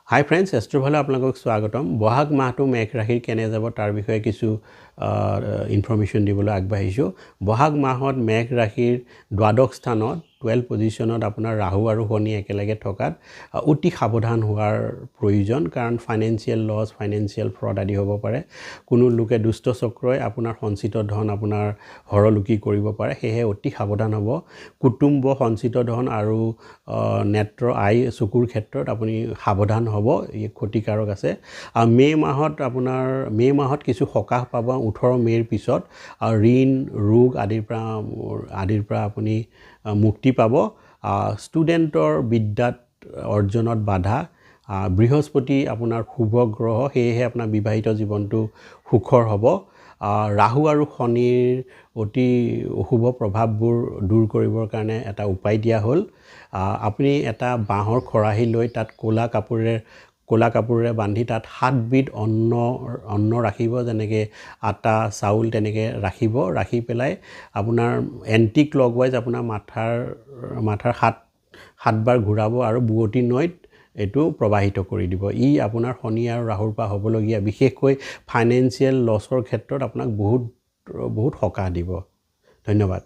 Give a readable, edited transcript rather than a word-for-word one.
হাই friends, এষ্ট্ৰোভালে আপোনালোকক স্বাগতম। বহাগ মাহটো মেঘ ৰাশিৰ কেনে যাব তাৰ বিষয়ে কিছু ইনফৰমেশ্যন দিবলৈ আগবাঢ়িছোঁ। বহাগ মাহত মেঘ ৰাশিৰ দ্বাদশ স্থানত 12 পজিশ্যনত আপোনাৰ ৰাহু আৰু শনি একেলগে থকাত অতি সাৱধান হোৱাৰ প্ৰয়োজন, কাৰণ ফাইনেন্সিয়েল লছ, ফাইনেন্সিয়েল ফ্ৰড আদি হ'ব পাৰে। কোনো লোকে দুষ্ট চক্ৰই আপোনাৰ সঞ্চিত ধন আপোনাৰ হৰলুকি কৰিব পাৰে, সেয়েহে অতি সাৱধান হ'ব। কুটুম্ব, সঞ্চিত ধন আৰু নেত্ৰ চকুৰ ক্ষেত্ৰত আপুনি সাৱধান হ'ব, ই ক্ষতিকাৰক আছে। আৰু মে' মাহত কিছু সকাহ পাব 18 মে'ৰ পিছত, আৰু ঋণ ৰোগ আদিৰ পৰা আপুনি মুক্তি পাব। ষ্টুডেণ্টৰ বিদ্যাত অৰ্জনত বাধা। বৃহস্পতি আপোনাৰ শুভ গ্ৰহ, সেয়েহে আপোনাৰ বিবাহিত জীৱনটো সুখৰ হ'ব। ৰাহু আৰু শনিৰ অতি অশুভ প্ৰভাৱবোৰ দূৰ কৰিবৰ কাৰণে এটা উপায় দিয়া হ'ল। আপুনি এটা বাঁহৰ খৰাহী লৈ তাত ক'লা কাপোৰেৰে বান্ধি তাত 7 বিধ অন্ন ৰাখিব, যেনেকৈ আটা, চাউল তেনেকৈ ৰাখি পেলাই আপোনাৰ এণ্টি ক্লকৱাইজ আপোনাৰ মাথাৰ 7 বাৰ ঘূৰাব আৰু বুৱতী নৈত এইটো প্ৰবাহিত কৰি দিব। ই আপোনাৰ শনি আৰু ৰাহুৰ পৰা হ'বলগীয়া বিশেষকৈ ফাইনেন্সিয়েল লছৰ ক্ষেত্ৰত আপোনাক বহুত সকাহ দিব। ধন্যবাদ।